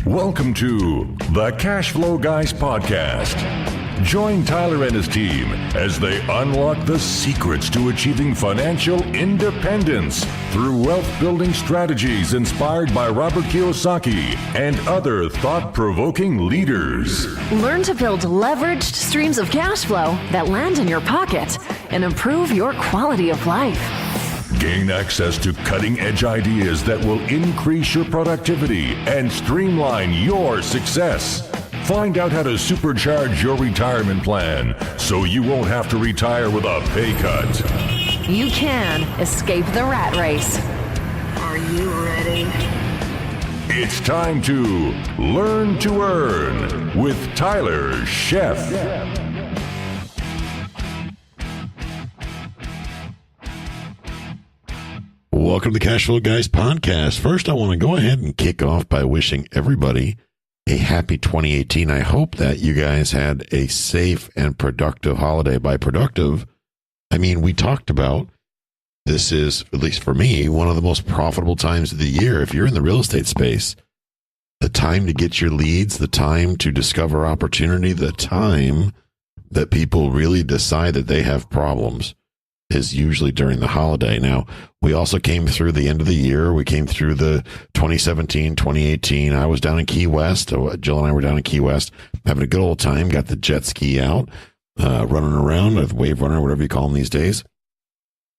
Welcome to the Cash Flow Guys podcast. Join Tyler and his team as they unlock the secrets to achieving financial independence through wealth-building strategies inspired by Robert Kiyosaki and other thought-provoking leaders. Learn to build leveraged streams of cash flow that land in your pocket and improve your quality of life. Gain access to cutting-edge ideas that will increase your productivity and streamline your success. Find out how to supercharge your retirement plan so you won't have to retire with a pay cut. You can escape the rat race. Are you ready? It's time to Learn to Earn with Tyler Sheff. Welcome to the Cash Flow Guys podcast. First, I want to go ahead and kick off by wishing everybody a happy 2018. I hope that you guys had a safe and productive holiday. By productive, I mean we talked about this is, at least for me, one of the most profitable times of the year. If you're in the real estate space, the time to get your leads, the time to discover opportunity, the time that people really decide that they have problems is usually during the holiday. Now, we also came through the end of the year. We came through the 2017, 2018. I was down in Key West. Jill and I were down in Key West having a good old time. Got the jet ski out, running around, a wave runner, whatever you call them these days.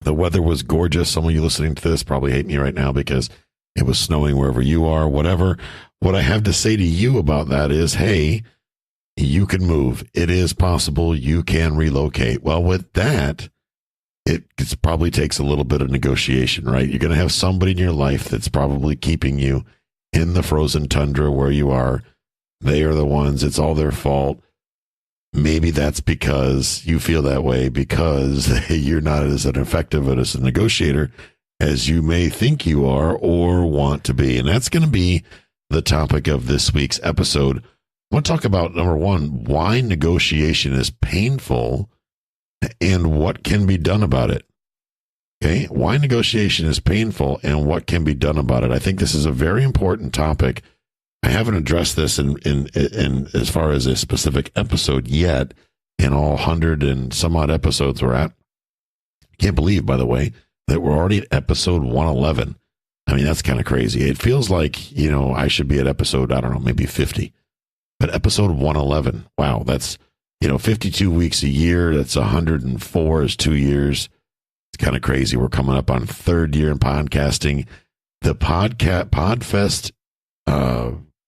The weather was gorgeous. Some of you listening to this probably hate me right now because it was snowing wherever you are, whatever. What I have to say to you about that is, hey, you can move. It is possible. You can relocate. Well, with that, it probably takes a little bit of negotiation, right? You're going to have somebody in your life that's probably keeping you in the frozen tundra where you are. They are the ones, it's all their fault. Maybe that's because you feel that way because you're not as effective as a negotiator as you may think you are or want to be. And that's going to be the topic of this week's episode. I want to talk about, number one, why negotiation is painful and what can be done about it. Okay, why negotiation is painful and what can be done about it. I think this is a very important topic. I haven't addressed this in as far as a specific episode yet in all 100 and some odd episodes we're at. I can't believe, by the way, that we're already at episode 111. I mean, that's kind of crazy. It feels like, I should be at episode, I don't know, maybe 50. But episode 111, wow, that's 52 weeks a year. That's 104 is 2 years. It's kind of crazy. We're coming up on third year in podcasting. The PodFest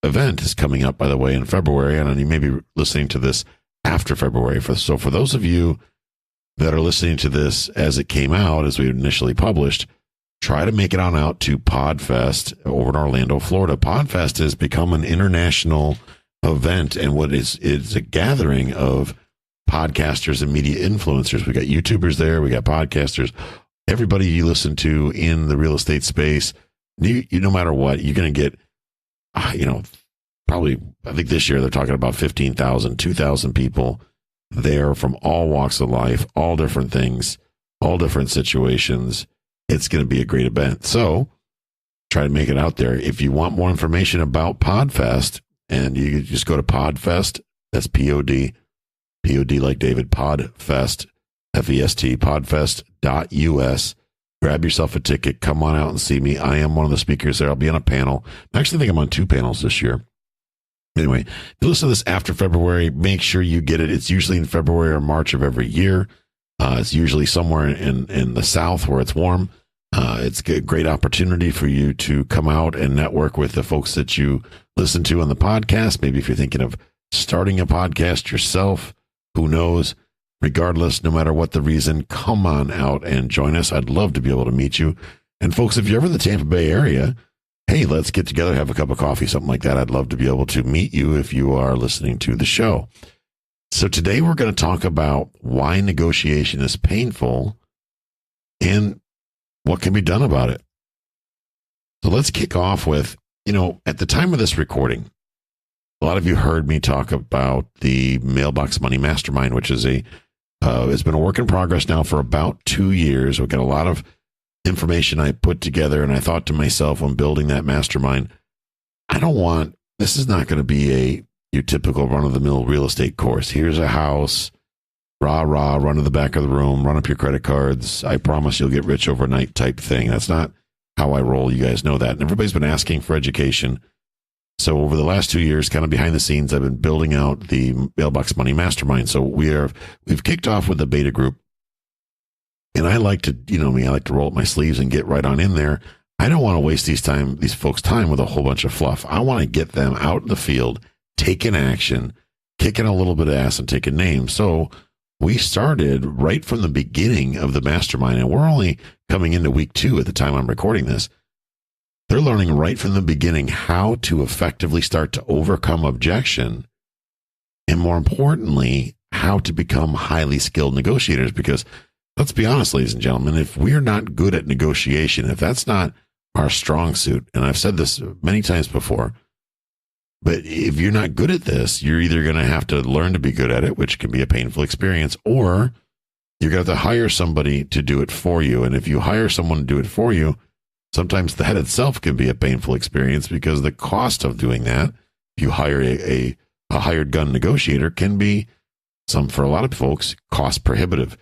event is coming up, by the way, in February. And you may be listening to this after February. So for those of you that are listening to this as it came out, as we initially published, try to make it on out to PodFest over in Orlando, Florida. PodFest has become an international event, and what is a gathering of podcasters and media influencers. We got YouTubers there, we got podcasters, everybody you listen to in the real estate space. You no matter what, you're going to get, probably, I think this year they're talking about 15,000, 2,000 people there from all walks of life, all different things, all different situations. It's going to be a great event. So try to make it out there. If you want more information about PodFest, and you just go to PodFest, that's P-O-D like David, PodFest, F-E-S-T, podfest.us. Grab yourself a ticket. Come on out and see me. I am one of the speakers there. I'll be on a panel. I actually think I'm on 2 panels this year. Anyway, if you listen to this after February, make sure you get it. It's usually in February or March of every year. It's usually somewhere in the South where it's warm. It's a great opportunity for you to come out and network with the folks that you listen to on the podcast. Maybe if you're thinking of starting a podcast yourself, who knows? Regardless, no matter what the reason, come on out and join us. I'd love to be able to meet you. And folks, if you're ever in the Tampa Bay area, hey, let's get together, have a cup of coffee, something like that. I'd love to be able to meet you if you are listening to the show. So today we're going to talk about why negotiation is painful and what can be done about it. So let's kick off with, at the time of this recording, a lot of you heard me talk about the MailBox Money Mastermind, which is it's been a work in progress now for about 2 years. We've got a lot of information I put together, and I thought to myself when building that mastermind, I don't want this is not going to be your typical run-of-the-mill real estate course. Here's a house, rah, run to the back of the room, run up your credit cards. I promise you'll get rich overnight type thing. That's not how I roll. You guys know that. And everybody's been asking for education. So over the last 2 years, kind of behind the scenes, I've been building out the MailBox Money Mastermind. So we've kicked off with the beta group. And I like to, you know me, I like to roll up my sleeves and get right on in there. I don't want to waste these folks' time with a whole bunch of fluff. I want to get them out in the field, taking action, kicking a little bit of ass and taking names. So we started right from the beginning of the mastermind, and we're only coming into week 2 at the time I'm recording this. They're learning right from the beginning how to effectively start to overcome objection, and more importantly, how to become highly skilled negotiators. Because let's be honest, ladies and gentlemen, if we're not good at negotiation, if that's not our strong suit, and I've said this many times before, but if you're not good at this, you're either going to have to learn to be good at it, which can be a painful experience, or you're going to have to hire somebody to do it for you. And if you hire someone to do it for you, sometimes that itself can be a painful experience, because the cost of doing that, if you hire a hired gun negotiator, can be for a lot of folks, cost prohibitive.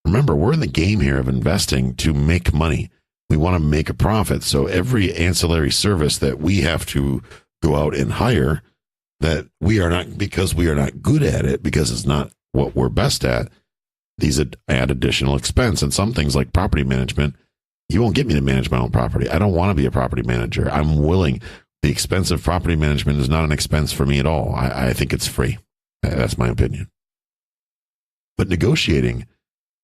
Remember, we're in the game here of investing to make money. We want to make a profit. So every ancillary service that we have to go out and hire, that we are not, because we are not good at it, because it's not what we're best at, these add additional expense. And some things like property management, you won't get me to manage my own property. I don't want to be a property manager. I'm willing. The expense of property management is not an expense for me at all. I think it's free. That's my opinion. But negotiating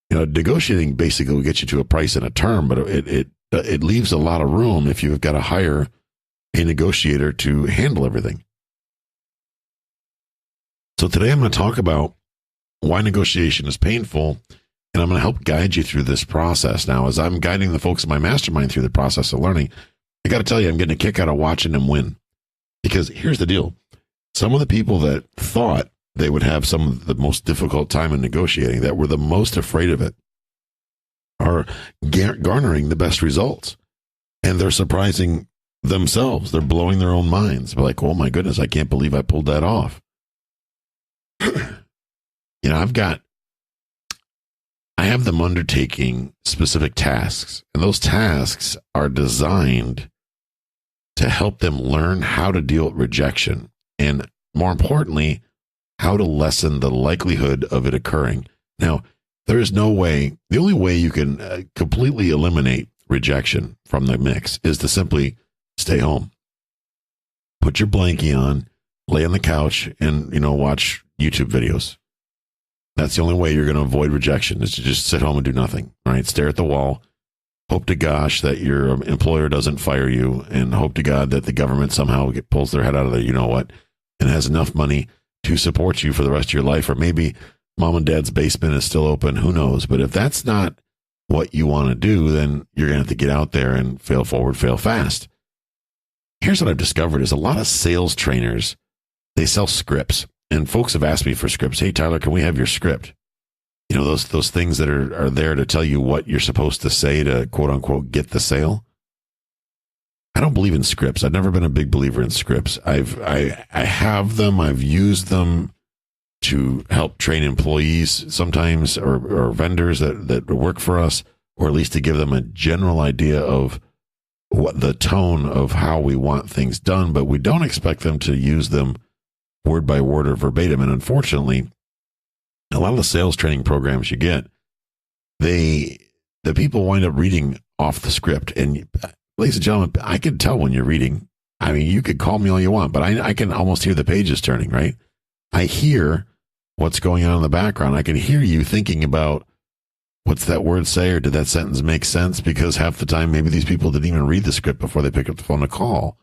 basically will get you to a price and a term, but it leaves a lot of room if you've got to hire a negotiator to handle everything. So today I'm going to talk about why negotiation is painful, and I'm going to help guide you through this process. Now, as I'm guiding the folks in my mastermind through the process of learning, I got to tell you, I'm getting a kick out of watching them win. Because here's the deal. Some of the people that thought they would have some of the most difficult time in negotiating, that were the most afraid of it, are garnering the best results. And they're surprising themselves. They're blowing their own minds. They're like, oh my goodness, I can't believe I pulled that off. I have them undertaking specific tasks, and those tasks are designed to help them learn how to deal with rejection, and more importantly, how to lessen the likelihood of it occurring. Now, there is no way, the only way you can completely eliminate rejection from the mix is to simply stay home. Put your blankie on, lay on the couch, and, watch YouTube videos. That's the only way you're going to avoid rejection, is to just sit home and do nothing, right? Stare at the wall, hope to gosh that your employer doesn't fire you, and hope to God that the government somehow pulls their head out of the you-know-what and has enough money to support you for the rest of your life. Or maybe mom and dad's basement is still open, who knows? But if that's not what you want to do, then you're going to have to get out there and fail forward, fail fast. Here's what I've discovered is a lot of sales trainers, they sell scripts. And folks have asked me for scripts. Hey, Tyler, can we have your script? Those things that are there to tell you what you're supposed to say to, quote unquote, get the sale. I don't believe in scripts. I've never been a big believer in scripts. I have them. I've used them to help train employees sometimes, or vendors that work for us, or at least to give them a general idea of what the tone of how we want things done. But we don't expect them to use them word by word or verbatim. And unfortunately, a lot of the sales training programs you get, the people wind up reading off the script. And ladies and gentlemen, I can tell when you're reading. I mean, you could call me all you want, but I can almost hear the pages turning, right? I hear what's going on in the background. I can hear you thinking about, what's that word say, or did that sentence make sense? Because half the time, maybe these people didn't even read the script before they pick up the phone to call.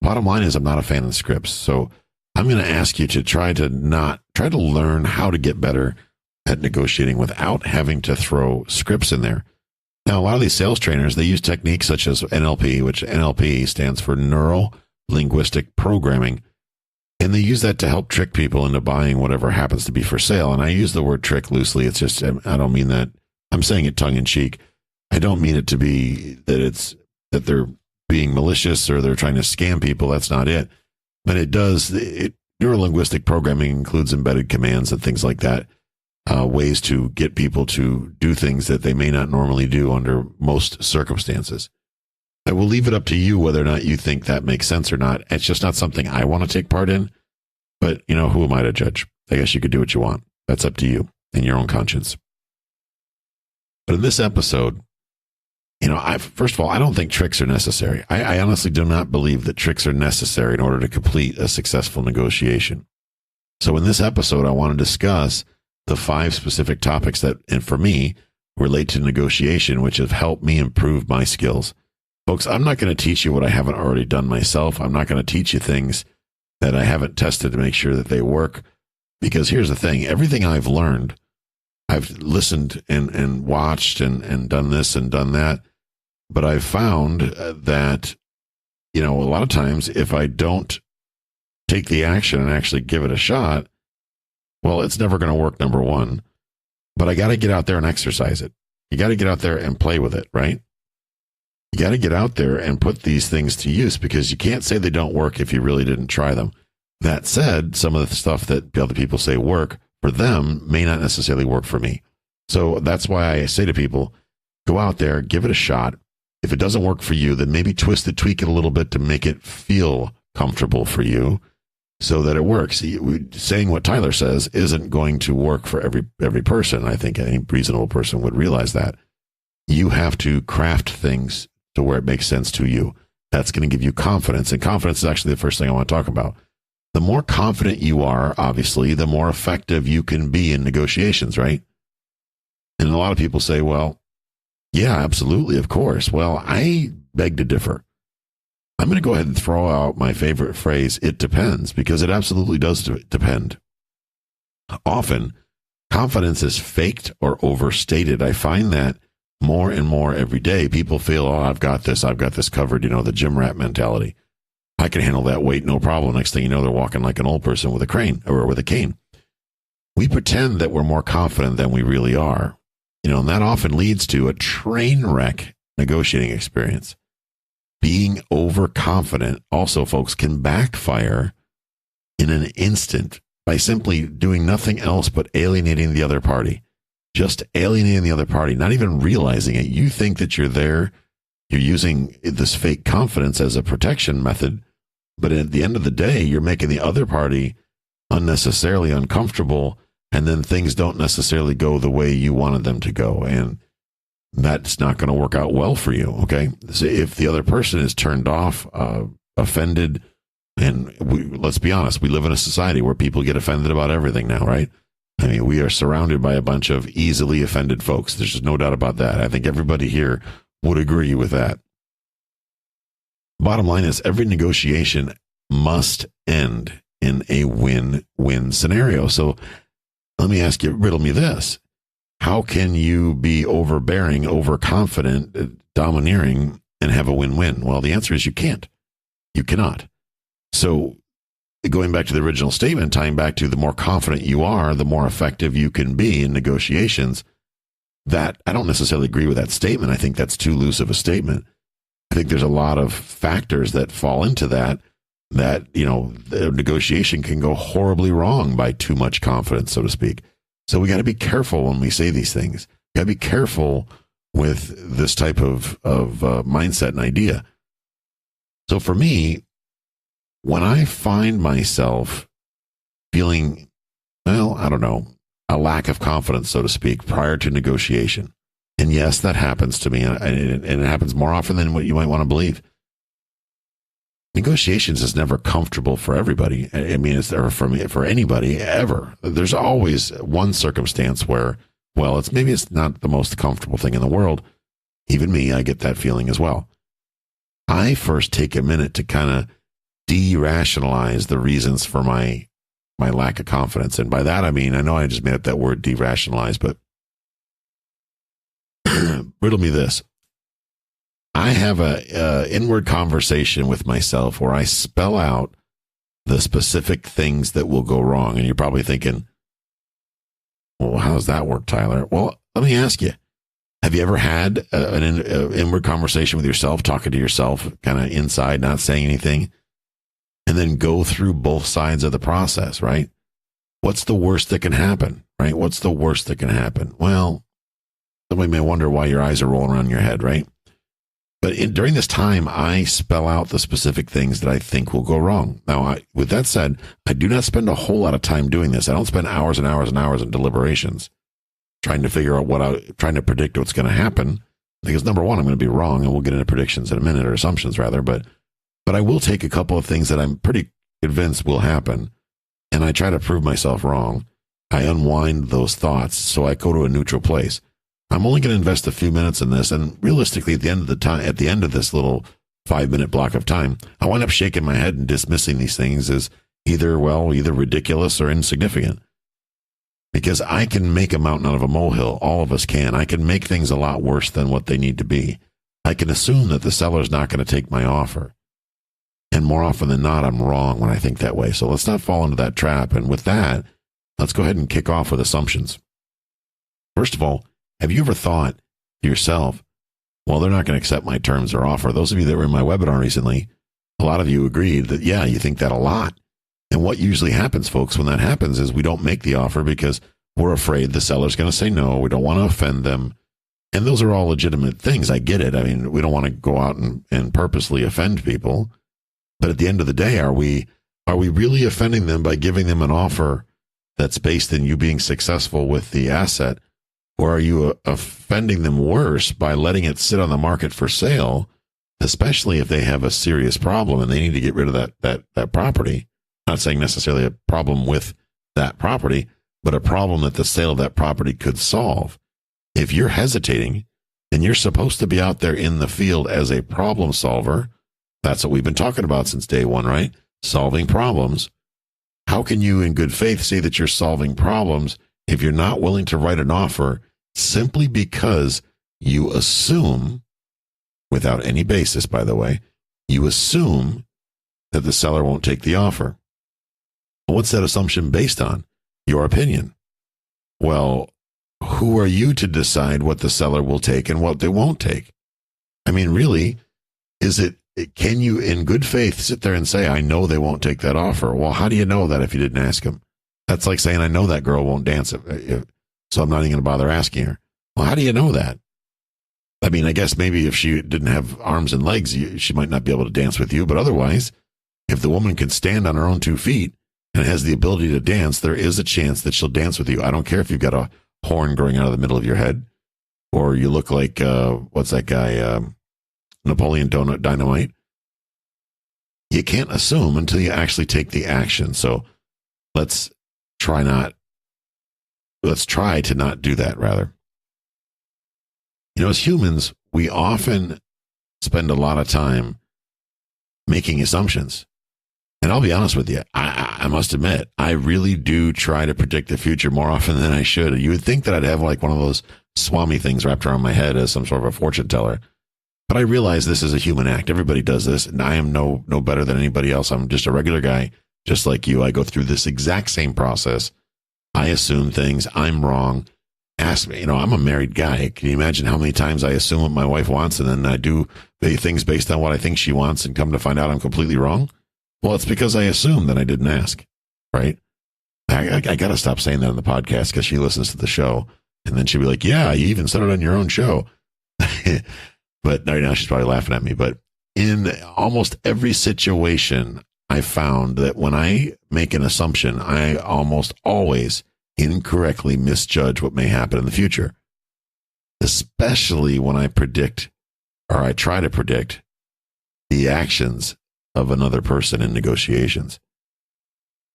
Bottom line is, I'm not a fan of scripts. So I'm going to ask you to try to learn how to get better at negotiating without having to throw scripts in there. Now, a lot of these sales trainers, they use techniques such as NLP, which NLP stands for Neuro Linguistic Programming. And they use that to help trick people into buying whatever happens to be for sale. And I use the word trick loosely. It's just, I don't mean that. I'm saying it tongue in cheek. I don't mean it to be that they're being malicious or they're trying to scam people. That's not it. And neurolinguistic programming includes embedded commands and things like that, ways to get people to do things that they may not normally do under most circumstances. I will leave it up to you whether or not you think that makes sense or not. It's just not something I want to take part in. But, who am I to judge? I guess you could do what you want. That's up to you and your own conscience. But in this episode, first of all, I don't think tricks are necessary. I honestly do not believe that tricks are necessary in order to complete a successful negotiation. So in this episode, I want to discuss the 5 specific topics that, and for me, relate to negotiation, which have helped me improve my skills. Folks, I'm not going to teach you what I haven't already done myself. I'm not going to teach you things that I haven't tested to make sure that they work. Because here's the thing, everything I've learned, I've listened and watched and done this and done that. But I've found that, a lot of times if I don't take the action and actually give it a shot, well, it's never going to work, number one. But I got to get out there and exercise it. You got to get out there and play with it, right? You got to get out there and put these things to use because you can't say they don't work if you really didn't try them. That said, some of the stuff that other people say work for them may not necessarily work for me. So that's why I say to people, go out there, give it a shot. If it doesn't work for you, then maybe twist it, tweak it a little bit to make it feel comfortable for you so that it works. Saying what Tyler says isn't going to work for every person. I think any reasonable person would realize that. You have to craft things to where it makes sense to you. That's going to give you confidence. And confidence is actually the first thing I want to talk about. The more confident you are, obviously, the more effective you can be in negotiations, right? And a lot of people say, well, yeah, absolutely, of course. Well, I beg to differ. I'm going to go ahead and throw out my favorite phrase, it depends, because it absolutely does depend. Often, confidence is faked or overstated. I find that more and more every day. People feel, oh, I've got this covered, the gym rat mentality. I can handle that weight, no problem. Next thing you know, they're walking like an old person with a crane or with a cane. We pretend that we're more confident than we really are. And that often leads to a train wreck negotiating experience. Being overconfident also, folks, can backfire in an instant by simply doing nothing else but alienating the other party. Just alienating the other party, not even realizing it. You think that you're there, you're using this fake confidence as a protection method, but at the end of the day, you're making the other party unnecessarily uncomfortable, and then things don't necessarily go the way you wanted them to go, and that's not going to work out well for you, okay? So if the other person is turned off, offended, and let's be honest, we live in a society where people get offended about everything now, right? I mean, we are surrounded by a bunch of easily offended folks. There's just no doubt about that. I think everybody here would agree with that. Bottom line is every negotiation must end in a win-win scenario. So let me ask you, riddle me this. How can you be overbearing, overconfident, domineering, and have a win-win? Well, the answer is you can't. You cannot. So going back to the original statement, tying back to the more confident you are, the more effective you can be in negotiations. That I don't necessarily agree with that statement. I think that's too loose of a statement. I think there's a lot of factors that fall into that, the negotiation can go horribly wrong by too much confidence, so to speak. So we got to be careful when we say these things. Got to be careful with this type of mindset and idea. So for me, when I find myself feeling, a lack of confidence, so to speak, prior to negotiation, and yes, that happens to me, and it happens more often than what you might want to believe. Negotiations is never comfortable for everybody. I mean, it's never for anybody ever. There's always one circumstance where, well, it's not the most comfortable thing in the world. Even me, I get that feeling as well. I first take a minute to kind of de-rationalize the reasons for my lack of confidence. And by that, I mean, I know I just made up that word de-rationalize, but riddle me this. I have a inward conversation with myself where I spell out the specific things that will go wrong. And you're probably thinking, well, how does that work, Tyler? Well, let me ask you, have you ever had an inward conversation with yourself, talking to yourself, kind of inside, not saying anything? and then go through both sides of the process, right? What's the worst that can happen, right? What's the worst that can happen? Well, somebody may wonder why your eyes are rolling around your head, right? But during this time, I spell out the specific things that I think will go wrong. Now, with that said, I do not spend a whole lot of time doing this. I don't spend hours and hours and hours in deliberations trying to figure out trying to predict what's going to happen. Because number one, I'm going to be wrong, and we'll get into predictions in a minute, or assumptions rather. But I will take a couple of things that I'm pretty convinced will happen, and I try to prove myself wrong. I unwind those thoughts, so I go to a neutral place. I'm only going to invest a few minutes in this, and realistically, at the end of this little 5-minute block of time, I wind up shaking my head and dismissing these things as either ridiculous or insignificant. Because I can make a mountain out of a molehill. All of us can. I can make things a lot worse than what they need to be. I can assume that the seller's not going to take my offer. And more often than not, I'm wrong when I think that way. So let's not fall into that trap. And with that, let's go ahead and kick off with assumptions. First of all, have you ever thought to yourself, well, they're not going to accept my terms or offer? Those of you that were in my webinar recently, a lot of you agreed that, yeah, you think that a lot. And what usually happens, folks, when that happens is we don't make the offer because we're afraid the seller's going to say no. We don't want to offend them. And those are all legitimate things. I get it. I mean, we don't want to go out and purposely offend people. But at the end of the day, are we really offending them by giving them an offer that's based in you being successful with the asset? Or are you offending them worse by letting it sit on the market for sale, especially if they have a serious problem and they need to get rid of that property? Not saying necessarily a problem with that property, but a problem that the sale of that property could solve. If you're hesitating, then you're supposed to be out there in the field as a problem solver. That's what we've been talking about since day one, right? Solving problems. How can you in good faith say that you're solving problems if you're not willing to write an offer simply because you assume, without any basis, by the way, you assume that the seller won't take the offer? What's that assumption based on? Your opinion. Well, who are you to decide what the seller will take and what they won't take? I mean, really, can you in good faith sit there and say, I know they won't take that offer? Well, how do you know that if you didn't ask them? That's like saying, I know that girl won't dance, so I'm not even going to bother asking her. Well, how do you know that? I mean, I guess maybe if she didn't have arms and legs, she might not be able to dance with you. But otherwise, if the woman can stand on her own 2 feet and has the ability to dance, there is a chance that she'll dance with you. I don't care if you've got a horn growing out of the middle of your head, or you look like, what's that guy, Napoleon Dynamite. You can't assume until you actually take the action. So let's try to not do that, rather. You know, as humans, we often spend a lot of time making assumptions. And I'll be honest with you, I must admit, I really do try to predict the future more often than I should. You would think that I'd have like one of those Swami things wrapped around my head as some sort of a fortune teller. But I realize this is a human act. Everybody does this, and I am no better than anybody else. I'm just a regular guy, just like you. I go through this exact same process. I assume things. I'm wrong. Ask me. You know, I'm a married guy. Can you imagine how many times I assume what my wife wants, and then I do things based on what I think she wants, and come to find out I'm completely wrong? Well, it's because I assumed that I didn't ask, right? I got to stop saying that on the podcast because she listens to the show, and then she'll be like, yeah, you even said it on your own show. But right now she's probably laughing at me. But in almost every situation, I found that when I make an assumption, I almost always incorrectly misjudge what may happen in the future, especially when I predict, or I try to predict, the actions of another person in negotiations.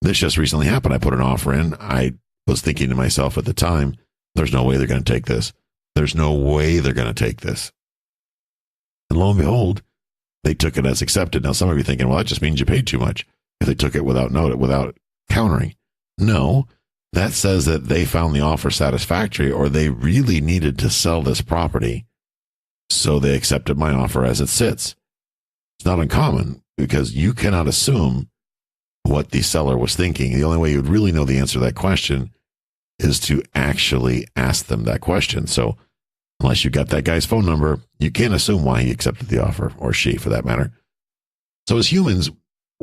This just recently happened. I put an offer in. I was thinking to myself at the time, there's no way they're going to take this. There's no way they're going to take this. And lo and behold, they took it as accepted. Now, some of you are thinking, well, that just means you paid too much if they took it without countering. No, that says that they found the offer satisfactory, or they really needed to sell this property, so they accepted my offer as it sits. It's not uncommon, because you cannot assume what the seller was thinking. The only way you would really know the answer to that question is to actually ask them that question. So unless you got that guy's phone number, you can't assume why he accepted the offer, or she for that matter. So as humans,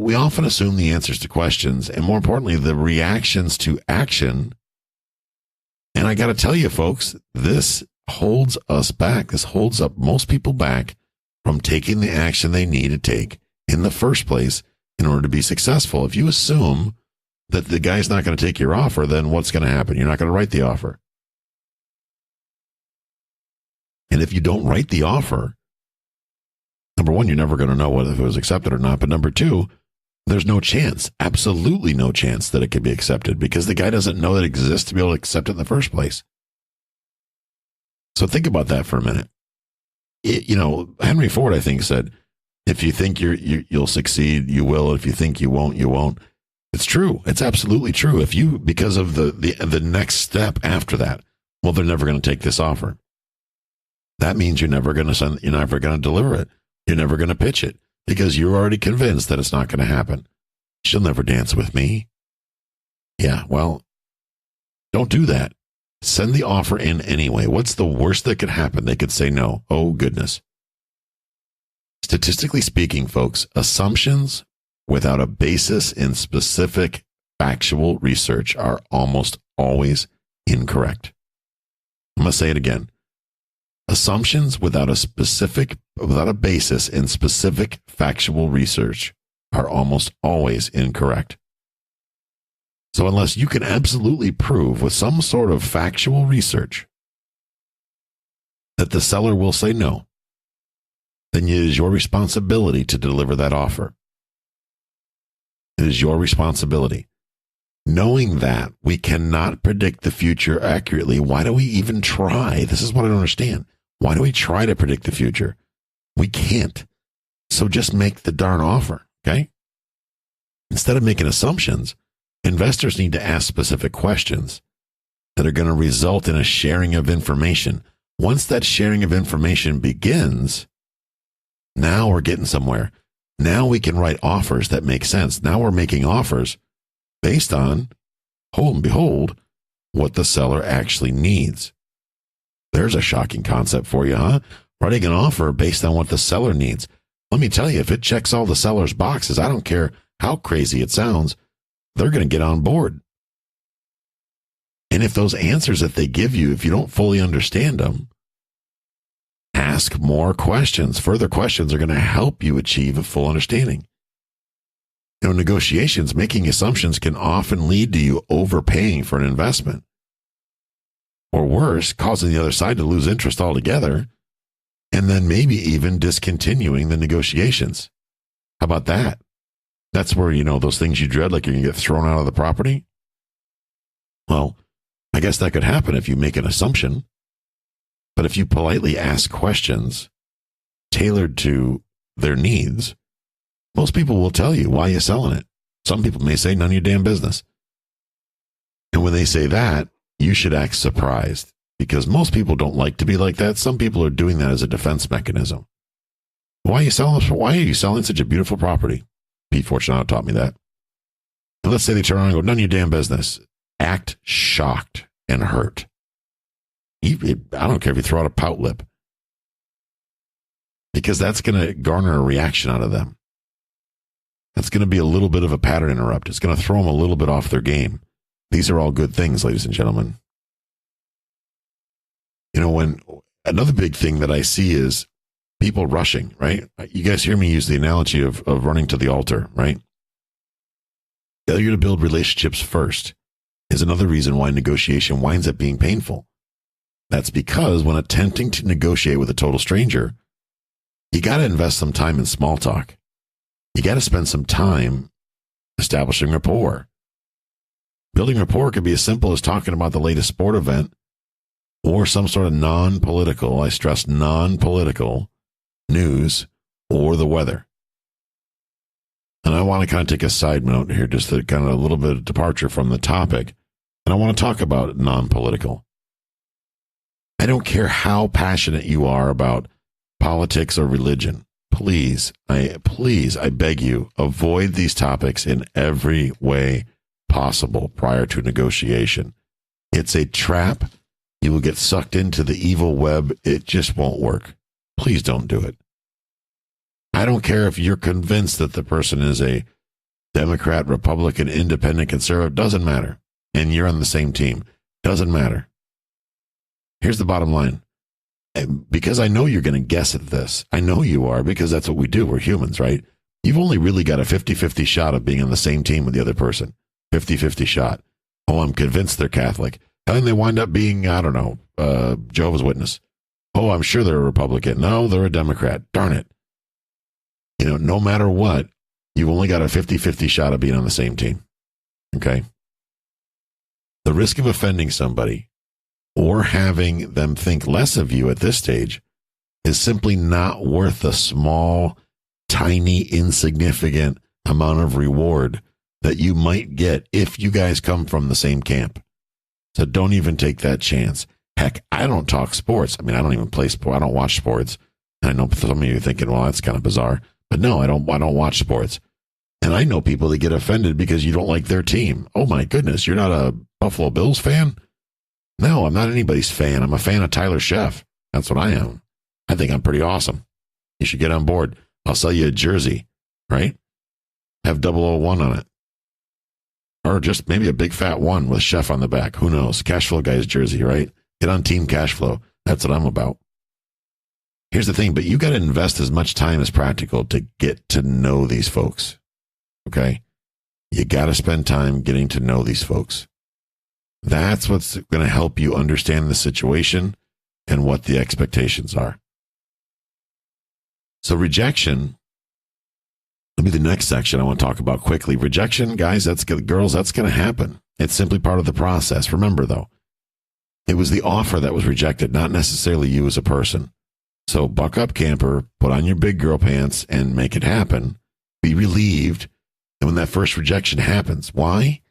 we often assume the answers to questions and, more importantly, the reactions to action. And I got to tell you, folks, this holds us back. This holds up most people back from taking the action they need to take in the first place in order to be successful. If you assume that the guy's not going to take your offer, then what's going to happen? You're not going to write the offer. And if you don't write the offer, number one, you're never going to know whether it was accepted or not. But number two, there's no chance, absolutely no chance that it could be accepted because the guy doesn't know that it exists to be able to accept it in the first place. So think about that for a minute. Henry Ford, I think, said, if you think you'll succeed, you will. If you think you won't, you won't. It's true. It's absolutely true. If you, because of the next step after that, well, they're never going to take this offer. That means you're never going to deliver it. You're never going to pitch it because you're already convinced that it's not going to happen. She'll never dance with me. Yeah, well, don't do that. Send the offer in anyway. What's the worst that could happen? They could say no. Oh, goodness. Statistically speaking, folks, assumptions without a basis in specific factual research are almost always incorrect. I'm going to say it again. Assumptions without a basis in specific factual research are almost always incorrect. So unless you can absolutely prove with some sort of factual research that the seller will say no, then it is your responsibility to deliver that offer. It is your responsibility. Knowing that we cannot predict the future accurately, why do we even try? This is what I don't understand. Why do we try to predict the future? We can't. So just make the darn offer, okay? Instead of making assumptions, investors need to ask specific questions that are going to result in a sharing of information. Once that sharing of information begins, now we're getting somewhere. Now we can write offers that make sense. Now we're making offers based on, hold and behold, what the seller actually needs. There's a shocking concept for you, huh? Writing an offer based on what the seller needs. Let me tell you, if it checks all the seller's boxes, I don't care how crazy it sounds, they're going to get on board. And if those answers that they give you, if you don't fully understand them, ask more questions. Further questions are going to help you achieve a full understanding. Negotiations, making assumptions can often lead to you overpaying for an investment. Or worse, causing the other side to lose interest altogether, and then maybe even discontinuing the negotiations. How about that? That's where, those things you dread, like you're going to get thrown out of the property. Well, I guess that could happen if you make an assumption. But if you politely ask questions tailored to their needs, most people will tell you why you're selling it. Some people may say, none of your damn business. And when they say that, you should act surprised because most people don't like to be like that. Some people are doing that as a defense mechanism. Why are you selling such a beautiful property? Pete Fortunato taught me that. And let's say they turn around and go, none of your damn business. Act shocked and hurt. I don't care if you throw out a pout lip. Because that's going to garner a reaction out of them. That's going to be a little bit of a pattern interrupt. It's going to throw them a little bit off their game. These are all good things, ladies and gentlemen. When another big thing that I see is people rushing, right? You guys hear me use the analogy of running to the altar, right? Failure to build relationships first is another reason why negotiation winds up being painful. That's because when attempting to negotiate with a total stranger, you got to invest some time in small talk. You got to spend some time establishing rapport. Building rapport could be as simple as talking about the latest sport event or some sort of non-political, I stress non-political, news or the weather. And I want to kind of take a side note here, just to kind of a little bit of departure from the topic. And I want to talk about non-political. I don't care how passionate you are about politics or religion. Please, I beg you, avoid these topics in every way possible prior to negotiation. It's a trap. You will get sucked into the evil web. It just won't work. Please don't do it. I don't care if you're convinced that the person is a Democrat, Republican, Independent, Conservative, doesn't matter. And you're on the same team. Doesn't matter. Here's the bottom line. Because I know you're going to guess at this. I know you are, because that's what we do. We're humans, right? You've only really got a 50-50 shot of being on the same team with the other person. 50-50 shot. Oh, I'm convinced they're Catholic. And then they wind up being, I don't know, Jehovah's Witness. Oh, I'm sure they're a Republican. No, they're a Democrat. Darn it. You know, no matter what, you've only got a 50-50 shot of being on the same team. Okay? The risk of offending somebody or having them think less of you at this stage is simply not worth the small, tiny, insignificant amount of reward that you might get if you guys come from the same camp. So don't even take that chance. Heck, I don't talk sports. I mean, I don't even play sport. I don't watch sports. I know some of you are thinking, well, that's kind of bizarre. But no, I don't watch sports. And I know people that get offended because you don't like their team. Oh my goodness, you're not a Buffalo Bills fan? No, I'm not anybody's fan. I'm a fan of Tyler Sheff. That's what I am. I think I'm pretty awesome. You should get on board. I'll sell you a jersey, right? Have 001 on it. Or just maybe a big fat one with Chef on the back. Who knows? Cashflow guy's jersey, right? Get on Team Cashflow. That's what I'm about. Here's the thing, but you got to invest as much time as practical to get to know these folks. Okay? You got to spend time getting to know these folks. That's what's going to help you understand the situation and what the expectations are. So rejection will be the next section I want to talk about quickly. Rejection, guys, girls, that's going to happen. It's simply part of the process. Remember, though, it was the offer that was rejected, not necessarily you as a person. So buck up, camper, put on your big girl pants and make it happen. Be relieved. And when that first rejection happens, why?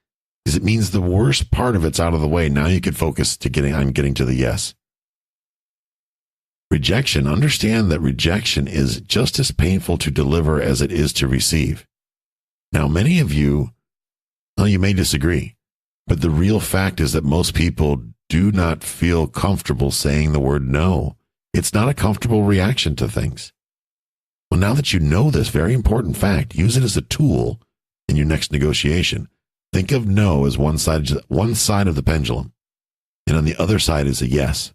Because it means the worst part of it's out of the way. Now you can focus on getting to the yes. Rejection, understand that rejection is just as painful to deliver as it is to receive. Now, many of you, well, you may disagree, but the real fact is that most people do not feel comfortable saying the word no. It's not a comfortable reaction to things. Well, now that you know this very important fact, use it as a tool in your next negotiation. Think of no as one side of the pendulum, and on the other side is a yes.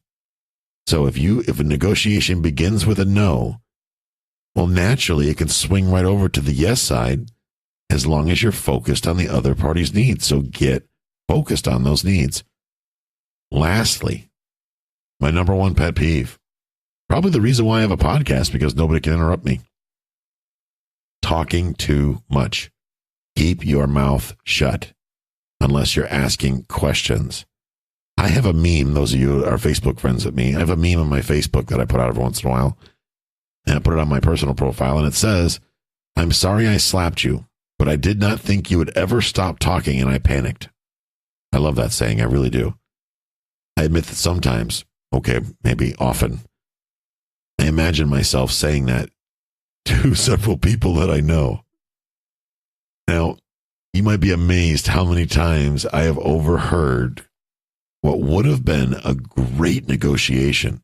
So if a negotiation begins with a no, well, naturally it can swing right over to the yes side as long as you're focused on the other party's needs. So get focused on those needs. Lastly, my number one pet peeve, probably the reason why I have a podcast, because nobody can interrupt me. Talking too much. Keep your mouth shut unless you're asking questions. I have a meme, those of you who are Facebook friends with me, I have a meme on my Facebook that I put out every once in a while. And I put it on my personal profile, and it says, "I'm sorry I slapped you, but I did not think you would ever stop talking, and I panicked." I love that saying. I really do. I admit that sometimes, okay, maybe often, I imagine myself saying that to several people that I know. Now, you might be amazed how many times I have overheard what would have been a great negotiation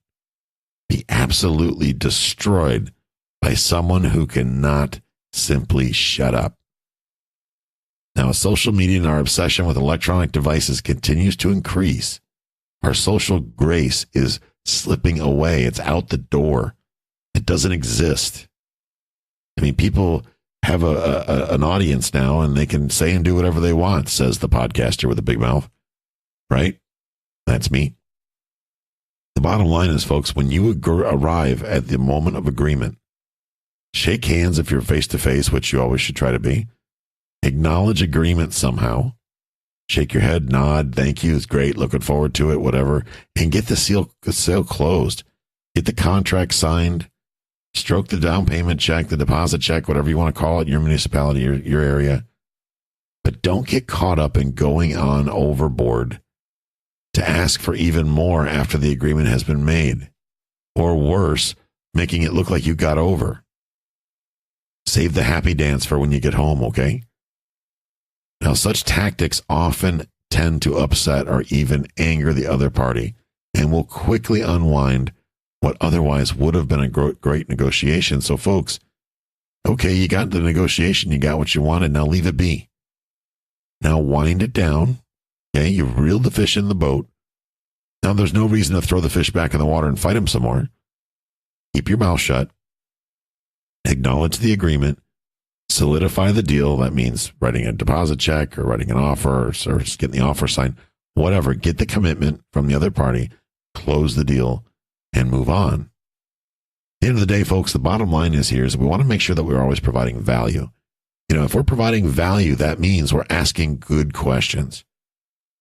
be absolutely destroyed by someone who cannot simply shut up. Now, social media and our obsession with electronic devices continues to increase. Our social grace is slipping away. It's out the door. It doesn't exist. I mean, people have an audience now, and they can say and do whatever they want, says the podcaster with a big mouth, right? That's me. The bottom line is, folks, when you arrive at the moment of agreement, shake hands if you're face-to-face, which you always should try to be. Acknowledge agreement somehow. Shake your head, nod, thank you, it's great, looking forward to it, whatever, and get the sale closed. Get the contract signed. Stroke the down payment check, the deposit check, whatever you want to call it, your municipality, your area. But don't get caught up in going on overboard to ask for even more after the agreement has been made. Or worse, making it look like you got over. Save the happy dance for when you get home, okay? Now, such tactics often tend to upset or even anger the other party and will quickly unwind what otherwise would have been a great negotiation. So, folks, Okay, you got the negotiation, you got what you wanted, now leave it be. Now wind it down. Okay, you've reeled the fish in the boat. Now there's no reason to throw the fish back in the water and fight him some more. Keep your mouth shut. Acknowledge the agreement. Solidify the deal. That means writing a deposit check or writing an offer or just getting the offer signed. Whatever. Get the commitment from the other party. Close the deal and move on. At the end of the day, folks, the bottom line is here is we want to make sure that we're always providing value. You know, if we're providing value, that means we're asking good questions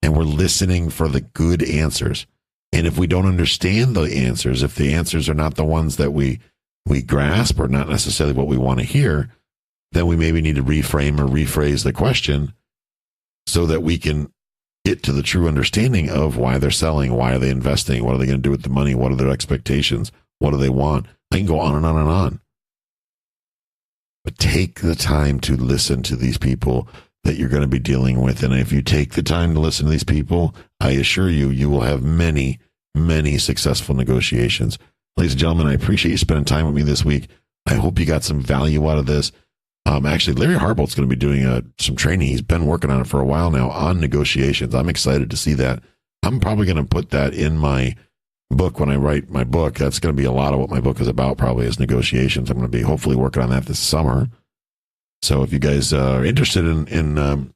and we're listening for the good answers. And if we don't understand the answers, if the answers are not the ones that we grasp or not necessarily what we want to hear, then we maybe need to reframe or rephrase the question so that we can get to the true understanding of why they're selling, why are they investing, what are they going to do with the money, what are their expectations, what do they want. I can go on and on and on. But take the time to listen to these people that you're going to be dealing with. And if you take the time to listen to these people, I assure you, you will have many, many successful negotiations. Ladies and gentlemen, I appreciate you spending time with me this week. I hope you got some value out of this. Actually, Larry Harbolt's going to be doing some training. He's been working on it for a while now on negotiations. I'm excited to see that. I'm probably going to put that in my book when I write my book. That's going to be a lot of what my book is about, probably, is negotiations. I'm going to be hopefully working on that this summer. So if you guys are interested in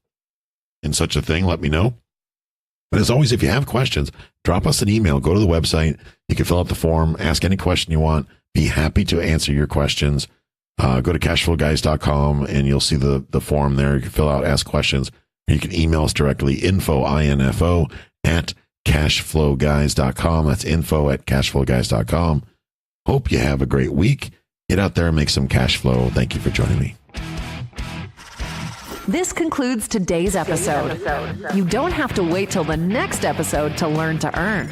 such a thing, let me know. But as always, if you have questions, drop us an email. Go to the website. You can fill out the form. Ask any question you want. Be happy to answer your questions. Go to cashflowguys.com and you'll see the form there. You can fill out, ask questions. You can email us directly, info at cashflowguys.com. That's info at cashflowguys.com. Hope you have a great week. Get out there and make some cash flow. Thank you for joining me. This concludes today's episode. You don't have to wait till the next episode to learn to earn.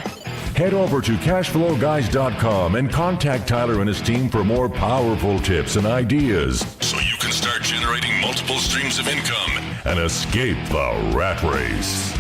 Head over to cashflowguys.com and contact Tyler and his team for more powerful tips and ideas so you can start generating multiple streams of income and escape the rat race.